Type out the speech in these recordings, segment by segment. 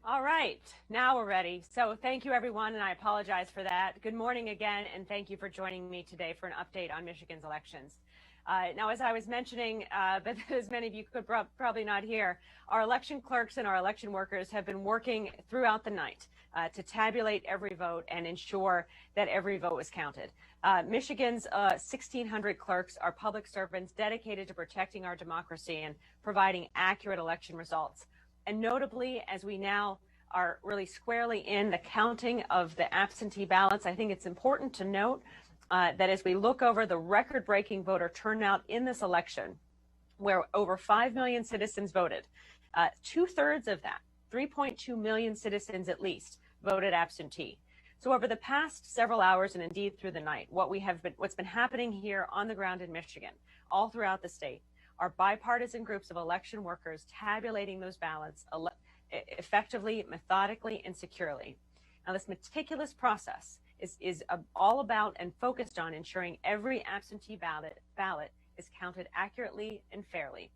All right, now we're ready. So thank you, everyone, and I apologize for that. Good morning again, and thank you for joining me today for an update on Michigan's elections. Now, as I was mentioning, but as many of you could probably not hear, our election clerks and our election workers have been working throughout the night to tabulate every vote and ensure that every vote was counted. Michigan's 1,600 clerks are public servants dedicated to protecting our democracy and providing accurate election results. And notably, as we now are really squarely in the counting of the absentee ballots, I think it's important to note that as we look over the record-breaking voter turnout in this election, where over 5 million citizens voted, 2/3 of that, 3.2 million citizens at least, voted absentee. So over the past several hours and indeed through the night, what's been happening here on the ground in Michigan, all throughout the state, are bipartisan groups of election workers tabulating those ballots effectively, methodically, and securely. Now, this meticulous process is all about and focused on ensuring every absentee ballot is counted accurately and fairly.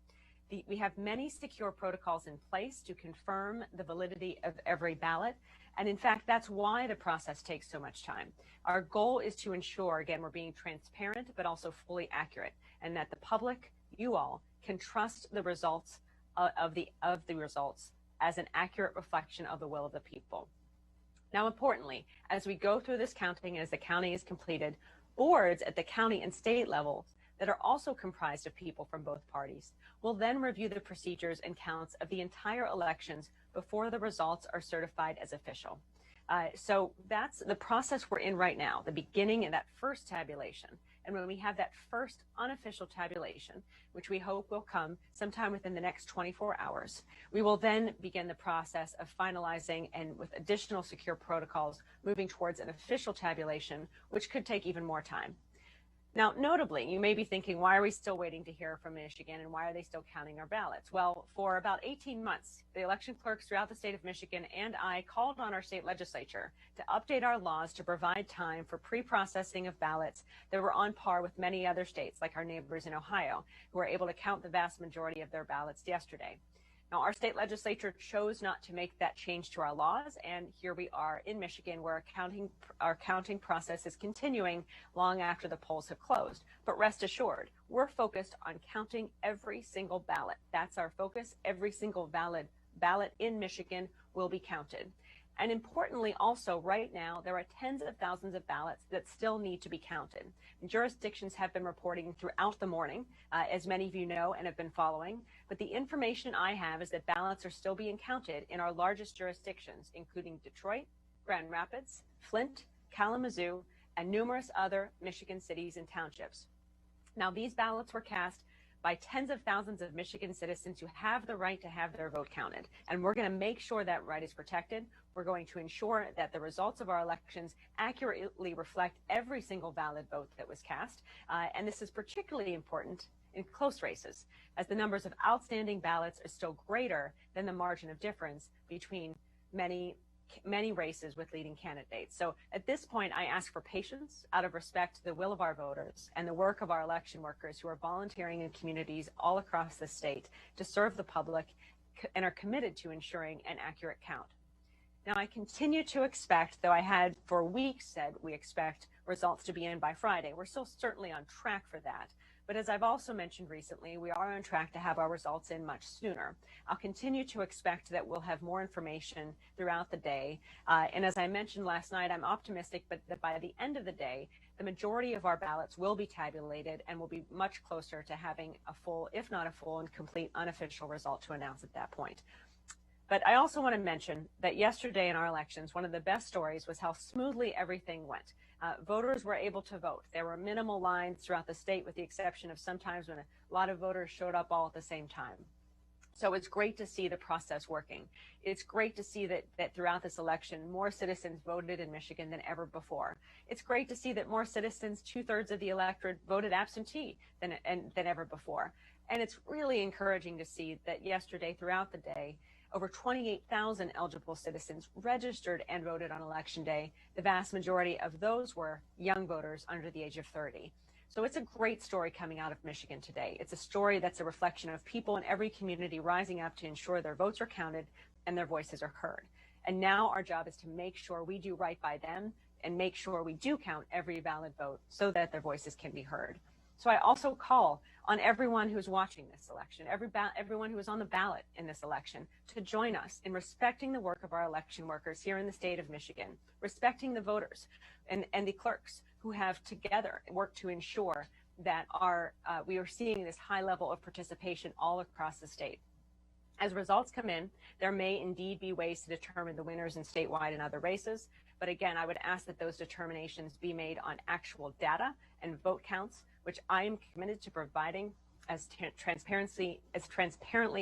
We have many secure protocols in place to confirm the validity of every ballot. And in fact, that's why the process takes so much time. Our goal is to ensure, again, we're being transparent, but also fully accurate, and that the public, you all, can trust the results of the results as an accurate reflection of the will of the people. Now, importantly, as we go through this counting, as the counting is completed, boards at the county and state levels that are also comprised of people from both parties will then review the procedures and counts of the entire elections before the results are certified as official. So that's the process we're in right now, the beginning of that first tabulation. And when we have that first unofficial tabulation, which we hope will come sometime within the next 24 hours, we will then begin the process of finalizing and with additional secure protocols, moving towards an official tabulation, which could take even more time. Now, notably, you may be thinking, why are we still waiting to hear from Michigan and why are they still counting our ballots? Well, for about 18 months, the election clerks throughout the state of Michigan and I called on our state legislature to update our laws to provide time for pre-processing of ballots that were on par with many other states, like our neighbors in Ohio, who were able to count the vast majority of their ballots yesterday. Now, our state legislature chose not to make that change to our laws, and here we are in Michigan, where our counting process is continuing long after the polls have closed. But rest assured, we're focused on counting every single ballot. That's our focus. Every single valid ballot in Michigan will be counted. And importantly, also right now, there are tens of thousands of ballots that still need to be counted. And jurisdictions have been reporting throughout the morning, as many of you know and have been following. But the information I have is that ballots are still being counted in our largest jurisdictions, including Detroit, Grand Rapids, Flint, Kalamazoo, and numerous other Michigan cities and townships. Now, these ballots were cast by tens of thousands of Michigan citizens who have the right to have their vote counted. And we're going to make sure that right is protected. We're going to ensure that the results of our elections accurately reflect every single valid vote that was cast. And this is particularly important in close races, as the numbers of outstanding ballots are still greater than the margin of difference between many races with leading candidates. So at this point, I ask for patience out of respect to the will of our voters and the work of our election workers who are volunteering in communities all across the state to serve the public and are committed to ensuring an accurate count. Now, I continue to expect, though I had for weeks said we expect results to be in by Friday, we're still certainly on track for that. But as I've also mentioned recently, we are on track to have our results in much sooner. I'll continue to expect that we'll have more information throughout the day. And as I mentioned last night, I'm optimistic, but that by the end of the day, the majority of our ballots will be tabulated and will be much closer to having a full, if not a full and complete unofficial result to announce at that point. But I also want to mention that yesterday in our elections, one of the best stories was how smoothly everything went. Voters were able to vote. There were minimal lines throughout the state, with the exception of sometimes when a lot of voters showed up all at the same time. So it's great to see the process working. It's great to see that throughout this election, more citizens voted in Michigan than ever before. It's great to see that more citizens, 2/3 of the electorate, voted absentee than ever before. And it's really encouraging to see that yesterday, throughout the day, over 28,000 eligible citizens registered and voted on Election Day. The vast majority of those were young voters under the age of 30. So it's a great story coming out of Michigan today. It's a story that's a reflection of people in every community rising up to ensure their votes are counted and their voices are heard. And now our job is to make sure we do right by them and make sure we do count every valid vote so that their voices can be heard. So I also call on everyone who's watching this election, everyone who is on the ballot in this election, to join us in respecting the work of our election workers here in the state of Michigan, respecting the voters and the clerks who have together worked to ensure that we are seeing this high level of participation all across the state. As results come in, there may indeed be ways to determine the winners in statewide and other races. But again, I would ask that those determinations be made on actual data and vote counts, which I am committed to providing as transparently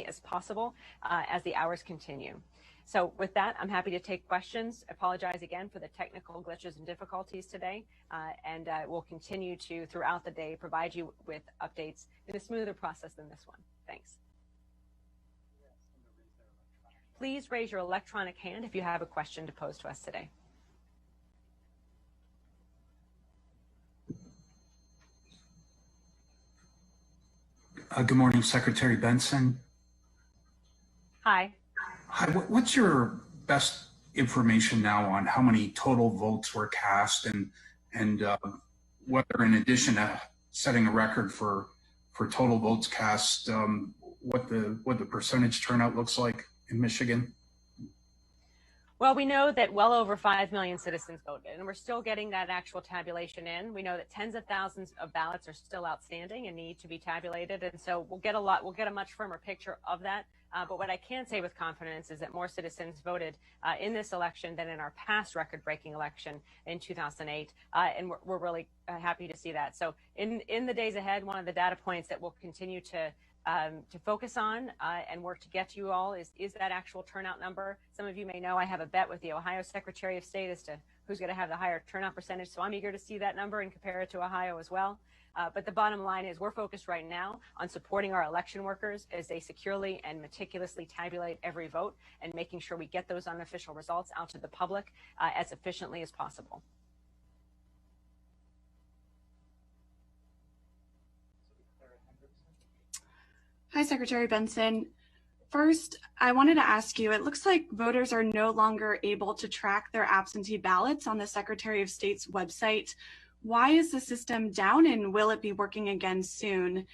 as possible as the hours continue. So with that, I'm happy to take questions. I apologize again for the technical glitches and difficulties today, and we'll continue to, throughout the day, provide you with updates in a smoother process than this one. Thanks. Please raise your electronic hand if you have a question to pose to us today. Good morning, Secretary Benson. Hi. Hi, what's your best information now on how many total votes were cast and whether, in addition to setting a record for total votes cast, what the percentage turnout looks like in Michigan? Well, we know that well over 5 million citizens voted, and we're still getting that actual tabulation in. We know that tens of thousands of ballots are still outstanding and need to be tabulated, and so we'll get a much firmer picture of that. But what I can say with confidence is that more citizens voted in this election than in our past record-breaking election in 2008, and we're really happy to see that. So in the days ahead, one of the data points that we'll continue to focus on and work to get to you all is that actual turnout number. Some of you may know I have a bet with the Ohio Secretary of State as to who's going to have the higher turnout percentage, so I'm eager to see that number and compare it to Ohio as well. But the bottom line is we're focused right now on supporting our election workers as they securely and meticulously tabulate every vote and making sure we get those unofficial results out to the public as efficiently as possible. Hi, Secretary Benson. First, I wanted to ask you, it looks like voters are no longer able to track their absentee ballots on the Secretary of State's website. Why is the system down, and will it be working again soon?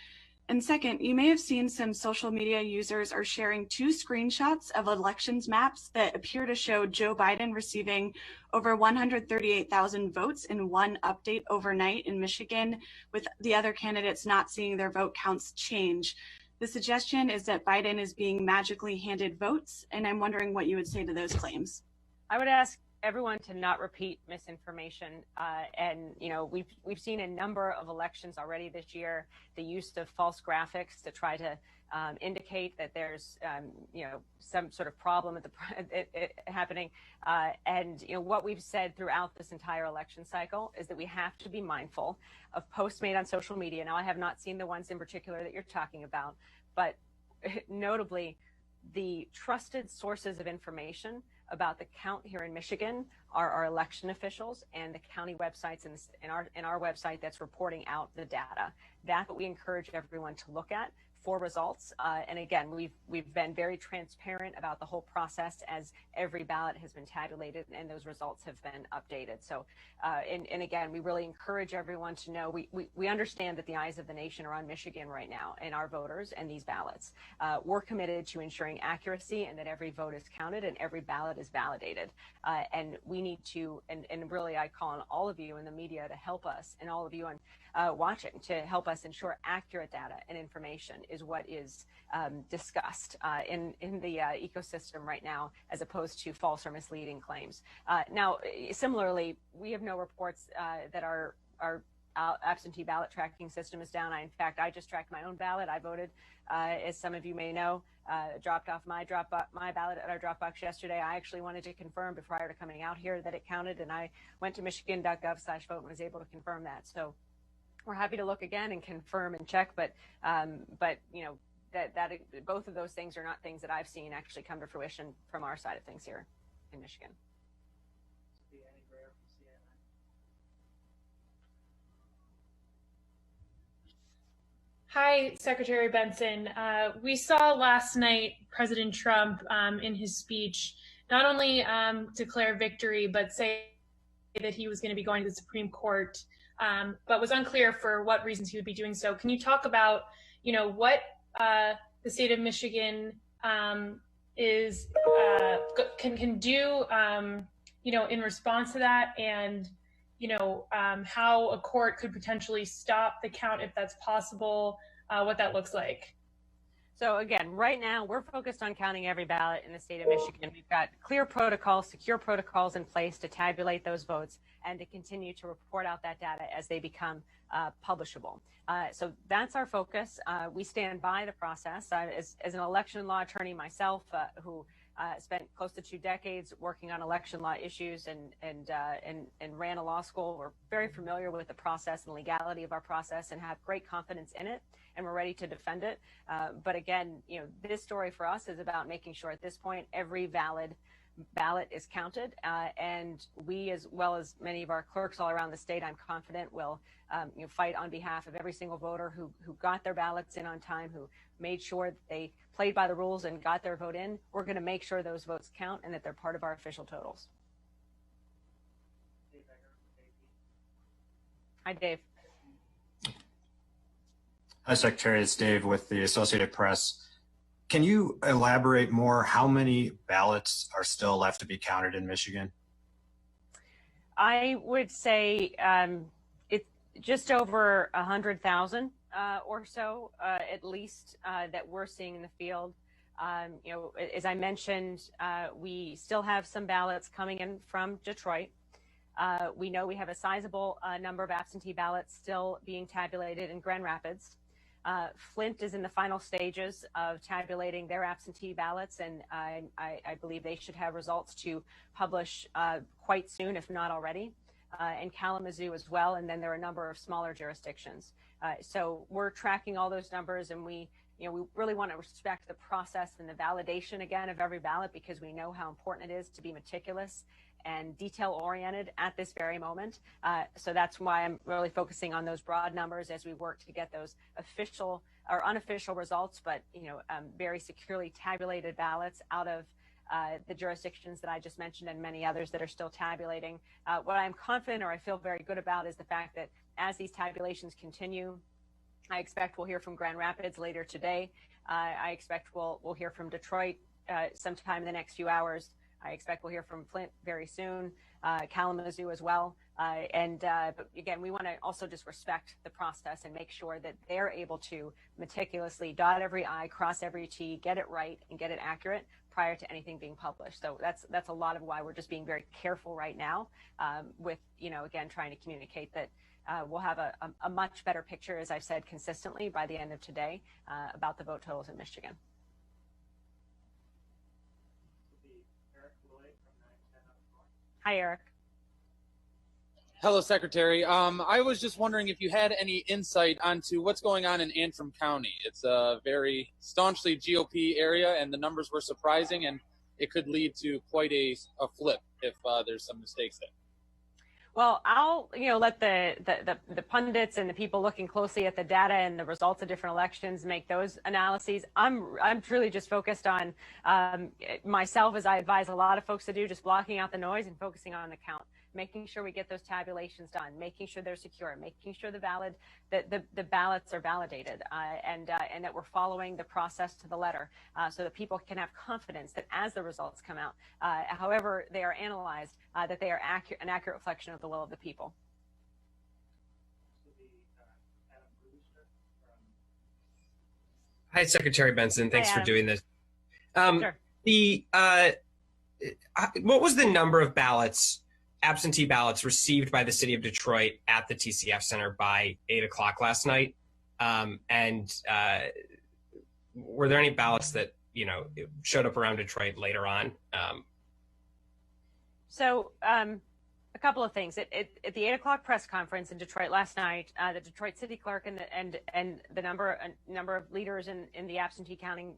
And second, you may have seen some social media users are sharing 2 screenshots of elections maps that appear to show Joe Biden receiving over 138,000 votes in one update overnight in Michigan, with the other candidates not seeing their vote counts change. The suggestion is that Biden is being magically handed votes, and I'm wondering what you would say to those claims. I would ask everyone to not repeat misinformation. And we've seen a number of elections already this year, the use of false graphics to try to indicate that there's some sort of problem happening. And what we've said throughout this entire election cycle is that we have to be mindful of posts made on social media. Now, I have not seen the ones in particular that you're talking about, but notably, the trusted sources of information about the count here in Michigan are our election officials and the county websites and our website that's reporting out the data. That's what we encourage everyone to look at for results. And again, we've been very transparent about the whole process as every ballot has been tabulated and those results have been updated. So, and again, we really encourage everyone to know we understand that the eyes of the nation are on Michigan right now and our voters and these ballots. We're committed to ensuring accuracy and that every vote is counted and every ballot is validated. And we need to, and really I call on all of you in the media to help us, and all of you on watching to help us ensure accurate data and information is what is discussed in the ecosystem right now, as opposed to false or misleading claims. Now, similarly, we have no reports that our absentee ballot tracking system is down. In fact, I just tracked my own ballot. I voted, as some of you may know, dropped off my ballot at our drop box yesterday. I actually wanted to confirm prior to coming out here that it counted, and I went to michigan.gov/vote and was able to confirm that. So we're happy to look again and confirm and check, but that both of those things are not things that I've seen actually come to fruition from our side of things here in Michigan. Hi, Secretary Benson. We saw last night President Trump in his speech not only declare victory, but say that he was going to be going to the Supreme Court, but was unclear for what reasons he would be doing so. Can you talk about, what the state of Michigan is can do, in response to that, and how a court could potentially stop the count if that's possible, what that looks like? So again, right now we're focused on counting every ballot in the state of Michigan. We've got clear protocols, secure protocols in place to tabulate those votes and to continue to report out that data as they become publishable. So that's our focus. We stand by the process. As an election law attorney myself, who spent close to 2 decades working on election law issues and ran a law school, we're very familiar with the process and legality of our process and have great confidence in it, and we're ready to defend it. But again, this story for us is about making sure at this point every valid ballot is counted, and we, as well as many of our clerks all around the state, I'm confident will fight on behalf of every single voter who got their ballots in on time, who made sure that they played by the rules and got their vote in. We're going to make sure those votes count and that they're part of our official totals. Hi, Dave. Hi, Secretary. It's Dave with the Associated Press. Can you elaborate more how many ballots are still left to be counted in Michigan? I would say it's just over 100,000 or so, at least, that we're seeing in the field. As I mentioned, we still have some ballots coming in from Detroit. We know we have a sizable number of absentee ballots still being tabulated in Grand Rapids. Flint is in the final stages of tabulating their absentee ballots, and I believe they should have results to publish quite soon, if not already, and Kalamazoo as well. And then there are a number of smaller jurisdictions. So we're tracking all those numbers, and we really want to respect the process and the validation again of every ballot, because we know how important it is to be meticulous and detail-oriented at this very moment. So that's why I'm really focusing on those broad numbers as we work to get those official or unofficial results, but very securely tabulated ballots out of the jurisdictions that I just mentioned and many others that are still tabulating. What I'm confident, or I feel very good about, is the fact that as these tabulations continue, I expect we'll hear from Grand Rapids later today. I expect we'll hear from Detroit sometime in the next few hours. I expect we'll hear from Flint very soon, Kalamazoo as well. But again, we want to also just respect the process and make sure that they're able to meticulously dot every I, cross every T, get it right and get it accurate prior to anything being published. So that's a lot of why we're just being very careful right now with, again, trying to communicate that we'll have a much better picture, as I've said consistently, by the end of today about the vote totals in Michigan. Hi, Eric. Hello, Secretary. I was just wondering if you had any insight onto what's going on in Antrim County. It's a very staunchly GOP area, and the numbers were surprising, and it could lead to quite a flip if there's some mistakes there. Well, I'll let the pundits and the people looking closely at the data and the results of different elections make those analyses. I'm truly just focused on myself, as I advise a lot of folks to do, just blocking out the noise and focusing on the count, making sure we get those tabulations done, making sure they're secure, making sure the ballots are validated, and that we're following the process to the letter, so that people can have confidence that as the results come out, however they are analyzed, that they are an accurate reflection of the will of the people. Hi, Secretary Benson. Thanks for doing this. Sure. What was the number of absentee ballots received by the city of Detroit at the TCF Center by 8 o'clock last night? And were there any ballots that, showed up around Detroit later on? So a couple of things. At the 8 o'clock press conference in Detroit last night, the Detroit city clerk and the number of leaders in the absentee counting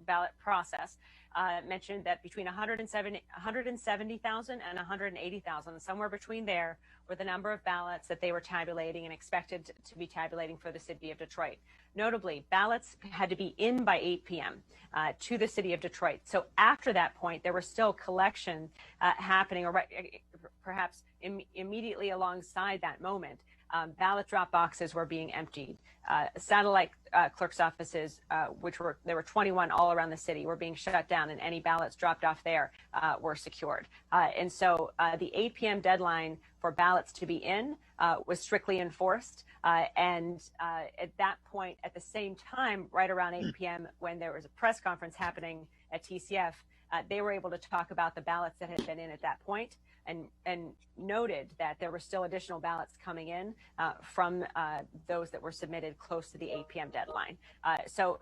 ballot process mentioned that between 170,000 and 180,000, somewhere between there, were the number of ballots that they were tabulating and expected to be tabulating for the city of Detroit. Notably, ballots had to be in by 8 p.m. To the city of Detroit. So after that point, there was still collection happening, or perhaps immediately alongside that moment. Ballot drop boxes were being emptied. Satellite clerk's offices, there were 21 all around the city, were being shut down, and any ballots dropped off there were secured. And so the 8 p.m. deadline for ballots to be in was strictly enforced. And at that point, at the same time, right around 8 p.m., when there was a press conference happening at TCF, they were able to talk about the ballots that had been in at that point, and noted that there were still additional ballots coming in from those that were submitted close to the 8 p.m. deadline. So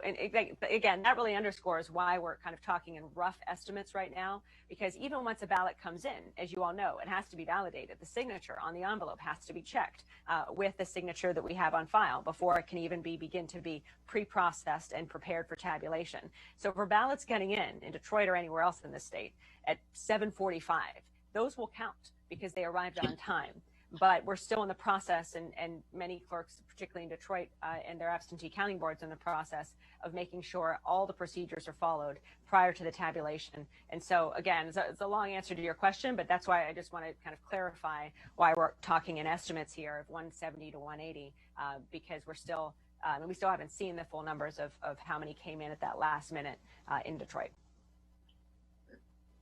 again, that really underscores why we're kind of talking in rough estimates right now, because even once a ballot comes in, as you all know, it has to be validated. The signature on the envelope has to be checked with the signature that we have on file before it can even begin to be pre-processed and prepared for tabulation. So for ballots getting in Detroit or anywhere else in the state at 7:45, those will count because they arrived on time. But we're still in the process, and many clerks, particularly in Detroit and their absentee counting boards, in the process of making sure all the procedures are followed prior to the tabulation. And so, again, it's a long answer to your question, but that's why I just want to kind of clarify why we're talking in estimates here of 170 to 180, because we're still, and we still haven't seen the full numbers of how many came in at that last minute in Detroit.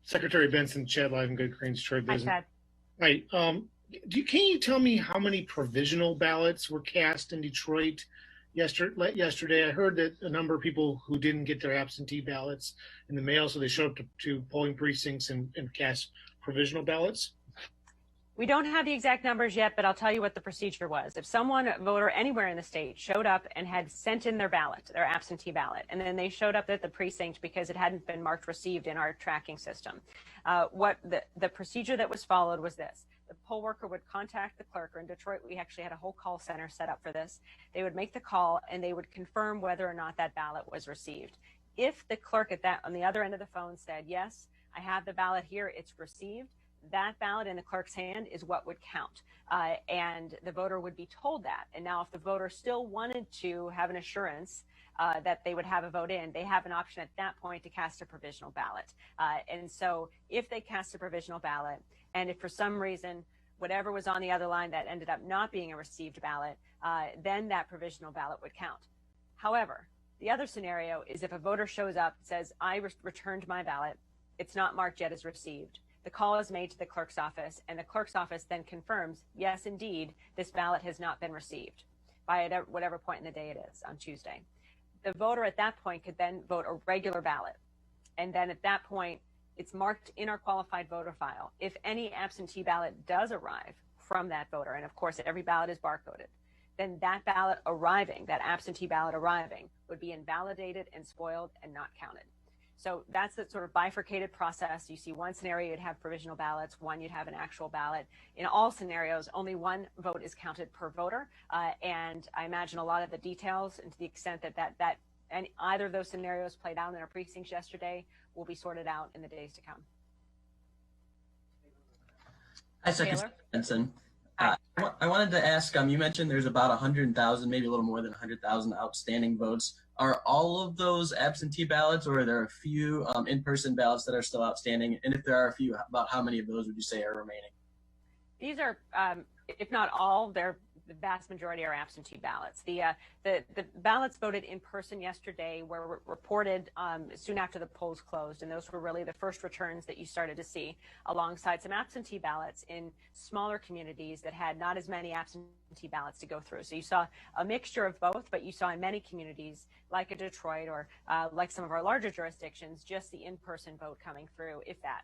Secretary Benson, Chad Livengood, Cranes Detroit Business. Hi, Chad. Hi. Can you tell me how many provisional ballots were cast in Detroit yesterday? I heard that a number of people who didn't get their absentee ballots in the mail, so they showed up to polling precincts and cast provisional ballots. We don't have the exact numbers yet, but I'll tell you what the procedure was. If someone, voter anywhere in the state, showed up and had sent in their ballot, their absentee ballot, and then they showed up at the precinct because it hadn't been marked received in our tracking system, what the procedure that was followed was this. The poll worker would contact the clerk, or in Detroit, we actually had a whole call center set up for this. They would make the call and they would confirm whether or not that ballot was received. If the clerk on the other end of the phone said, yes, I have the ballot here, it's received, that ballot in the clerk's hand is what would count. And the voter would be told that. And now if the voter still wanted to have an assurance that they would have a vote in, they have an option at that point to cast a provisional ballot. And so if they cast a provisional ballot, and if for some reason, whatever was on the other line that ended up not being a received ballot, then that provisional ballot would count. However, the other scenario is if a voter shows up and says, I returned my ballot, it's not marked yet as received. The call is made to the clerk's office, and the clerk's office then confirms, yes, indeed, this ballot has not been received by whatever point in the day it is on Tuesday. The voter at that point could then vote a regular ballot. And then at that point, it's marked in our qualified voter file. If any absentee ballot does arrive from that voter, and of course, every ballot is barcoded, then that ballot arriving, that absentee ballot arriving, would be invalidated and spoiled and not counted. So that's the sort of bifurcated process. You see one scenario, you'd have provisional ballots, one you'd have an actual ballot. In all scenarios, only one vote is counted per voter. And I imagine a lot of the details, and to the extent that and either of those scenarios played out in our precincts yesterday, will be sorted out in the days to come. Hi, Secretary Benson. I wanted to ask, you mentioned there's about 100,000, maybe a little more than 100,000 outstanding votes. Are all of those absentee ballots, or are there a few in-person ballots that are still outstanding? And if there are a few, about how many of those would you say are remaining? These are, if not all, they're the vast majority are absentee ballots. The ballots voted in person yesterday were reported soon after the polls closed, and those were really the first returns that you started to see, alongside some absentee ballots in smaller communities that had not as many absentee ballots to go through. So you saw a mixture of both, but you saw in many communities, like in Detroit or like some of our larger jurisdictions, just the in-person vote coming through, if that.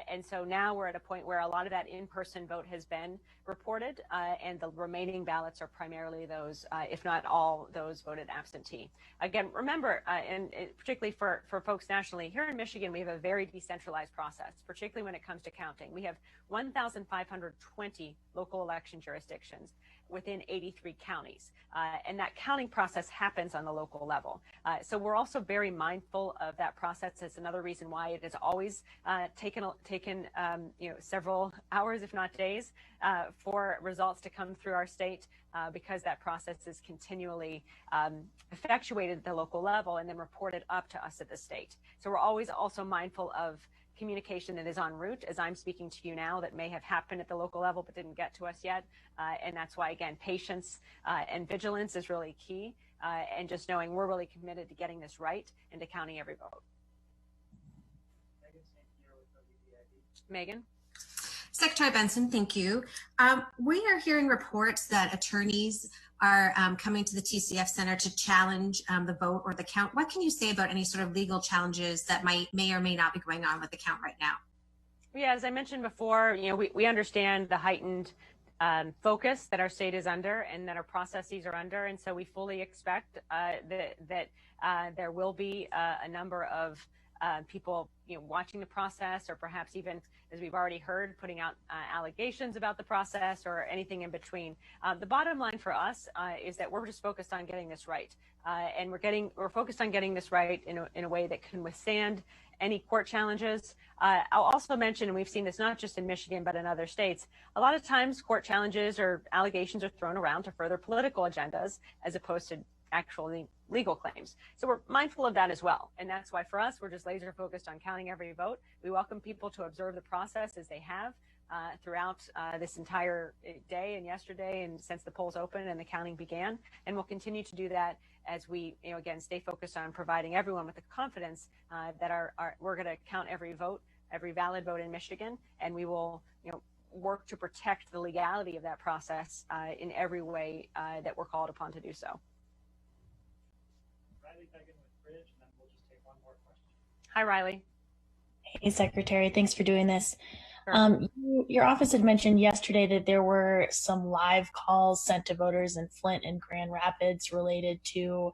And so now we're at a point where a lot of that in-person vote has been reported, and the remaining ballots are primarily those, if not all, those voted absentee. Again, remember, and particularly for folks nationally, here in Michigan, we have a very decentralized process, particularly when it comes to counting. We have 1,520 local election jurisdictions. within 83 counties. And that counting process happens on the local level. So we're also very mindful of that process. It's another reason why it has always taken several hours, if not days, for results to come through our state, because that process is continually effectuated at the local level and then reported up to us at the state. So we're always also mindful of communication that is en route, as I'm speaking to you now, that may have happened at the local level but didn't get to us yet. And that's why, again, patience and vigilance is really key, and just knowing we're really committed to getting this right and to counting every vote. Megan? Secretary Benson, thank you. We are hearing reports that attorneys are coming to the TCF Center to challenge the vote or the count. What can you say about any sort of legal challenges that may or may not be going on with the count right now? Yeah, as I mentioned before, we understand the heightened focus that our state is under and that our processes are under, and so we fully expect that there will be a number of people watching the process, or perhaps even, as we've already heard, putting out allegations about the process or anything in between. The bottom line for us is that we're just focused on getting this right, and we're focused on getting this right in a way that can withstand any court challenges. I'll also mention, and we've seen this not just in Michigan but in other states, a lot of times court challenges or allegations are thrown around to further political agendas as opposed to actually legal claims. So we're mindful of that as well. And that's why for us, we're just laser focused on counting every vote. We welcome people to observe the process as they have throughout this entire day and yesterday and since the polls opened and the counting began. And we'll continue to do that as we, again, stay focused on providing everyone with the confidence that we're going to count every vote, every valid vote in Michigan, and we will, work to protect the legality of that process in every way that we're called upon to do so. Hi, Riley. Hey, Secretary. Thanks for doing this. Sure. Your office had mentioned yesterday that there were some live calls sent to voters in Flint and Grand Rapids related to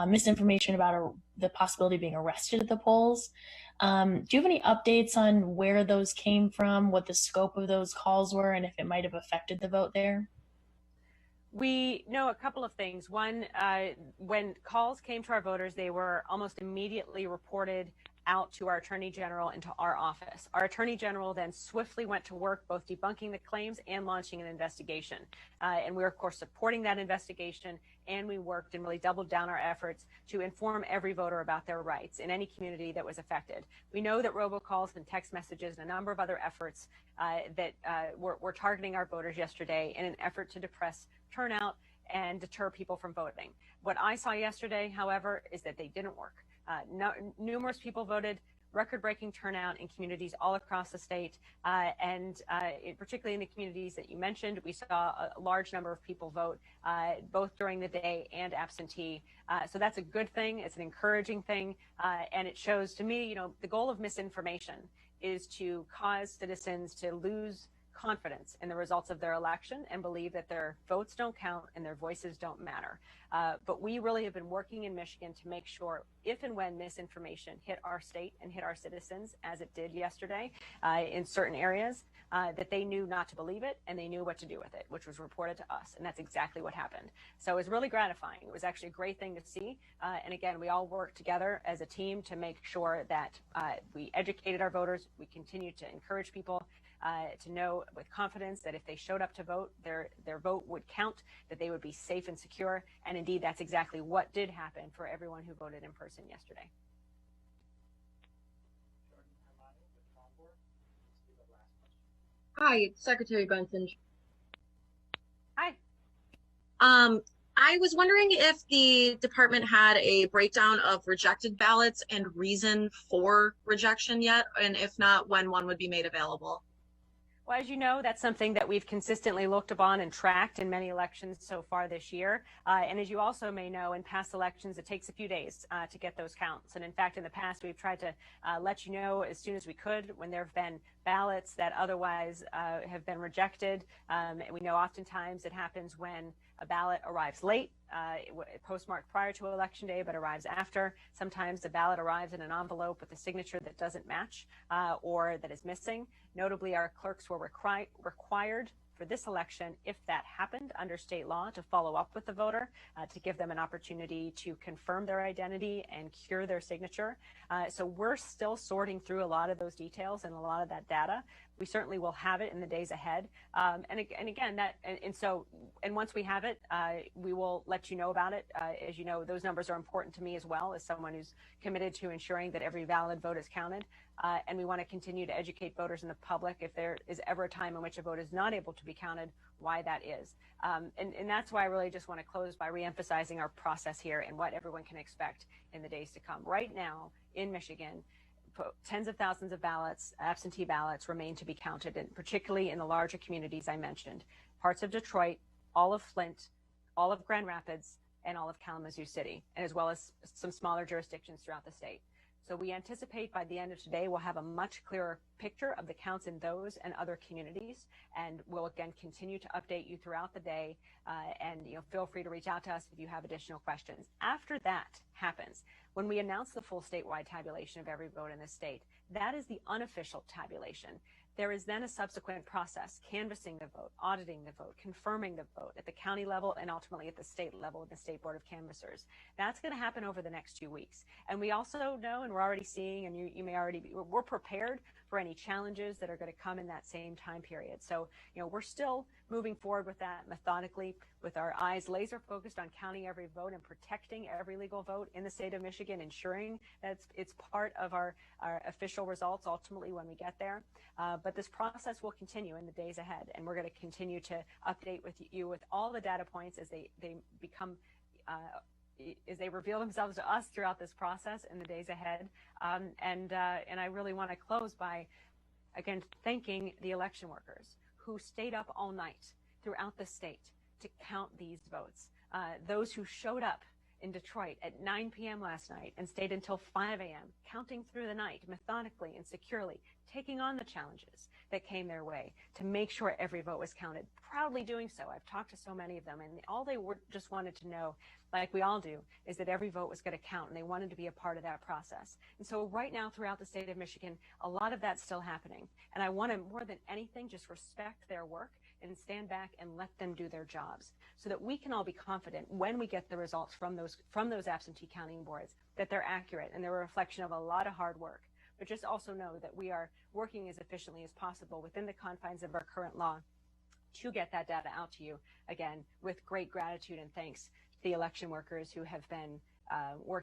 misinformation about the possibility of being arrested at the polls. Do you have any updates on where those came from, what the scope of those calls were, and if it might have affected the vote there? We know a couple of things. One, when calls came to our voters, they were almost immediately reported out to our Attorney General and to our office. Our Attorney General then swiftly went to work both debunking the claims and launching an investigation. And we were, of course, supporting that investigation, and we worked and really doubled down our efforts to inform every voter about their rights in any community that was affected. We know that robocalls and text messages and a number of other efforts that were targeting our voters yesterday in an effort to depress turnout and deter people from voting. What I saw yesterday, however, is that they didn't work. Numerous people voted, record-breaking turnout in communities all across the state, and particularly in the communities that you mentioned, we saw a large number of people vote, both during the day and absentee. So that's a good thing. It's an encouraging thing, and it shows to me, the goal of misinformation is to cause citizens to lose confidence in the results of their election and believe that their votes don't count and their voices don't matter. But we really have been working in Michigan to make sure if and when misinformation hit our state and hit our citizens, as it did yesterday in certain areas, that they knew not to believe it and they knew what to do with it, which was reported to us. And that's exactly what happened. So it was really gratifying. It was actually a great thing to see. And again, we all worked together as a team to make sure that we educated our voters. We continued to encourage people to know with confidence that if they showed up to vote, their vote would count, that they would be safe and secure. And indeed, that's exactly what did happen for everyone who voted in person yesterday. Hi, Secretary Benson. Hi. I was wondering if the department had a breakdown of rejected ballots and reason for rejection yet, and if not, when one would be made available. Well, as you know, that's something that we've consistently looked upon and tracked in many elections so far this year. And as you also may know, in past elections, it takes a few days to get those counts. And in fact, in the past, we've tried to let you know as soon as we could when there have been ballots that otherwise have been rejected. We know oftentimes it happens when a ballot arrives late, postmarked prior to Election Day, but arrives after. Sometimes the ballot arrives in an envelope with a signature that doesn't match or that is missing. Notably, our clerks were required for this election, if that happened under state law, to follow up with the voter, to give them an opportunity to confirm their identity and cure their signature. So we're still sorting through a lot of those details and a lot of that data. We certainly will have it in the days ahead. And once we have it, we will let you know about it. As you know, those numbers are important to me as well, as someone who's committed to ensuring that every valid vote is counted. And we want to continue to educate voters and the public if there is ever a time in which a vote is not able to be counted, why that is. And that's why I really just want to close by reemphasizing our process here and what everyone can expect in the days to come. Right now in Michigan, tens of thousands of ballots, absentee ballots, remain to be counted, and particularly in the larger communities I mentioned, parts of Detroit, all of Flint, all of Grand Rapids, and all of Kalamazoo City, and as well as some smaller jurisdictions throughout the state. So we anticipate by the end of today, we'll have a much clearer picture of the counts in those and other communities. And we'll again continue to update you throughout the day. And feel free to reach out to us if you have additional questions. After that happens, when we announce the full statewide tabulation of every vote in the state, that is the unofficial tabulation. There is then a subsequent process, canvassing the vote, auditing the vote, confirming the vote at the county level and ultimately at the state level with the State Board of Canvassers. That's going to happen over the next 2 weeks. And we also know, and we're already seeing, and you may already be, we're prepared for any challenges that are going to come in that same time period. So, we're still moving forward with that methodically, with our eyes laser focused on counting every vote and protecting every legal vote in the state of Michigan, ensuring that it's part of our official results ultimately when we get there. But this process will continue in the days ahead, and we're going to continue to update with you with all the data points as they become as they reveal themselves to us throughout this process in the days ahead. And I really want to close by, again, thanking the election workers who stayed up all night throughout the state to count these votes. Those who showed up in Detroit at 9 p.m. last night and stayed until 5 a.m., counting through the night methodically and securely, taking on the challenges that came their way to make sure every vote was counted, proudly doing so. I've talked to so many of them, and all they just wanted to know, like we all do, is that every vote was going to count, and they wanted to be a part of that process. And so right now throughout the state of Michigan, a lot of that's still happening. And I want to, more than anything, just respect their work and stand back and let them do their jobs so that we can all be confident when we get the results from those absentee counting boards that they're accurate and they're a reflection of a lot of hard work. But just also know that we are working as efficiently as possible within the confines of our current law to get that data out to you, again, with great gratitude and thanks to the election workers who have been working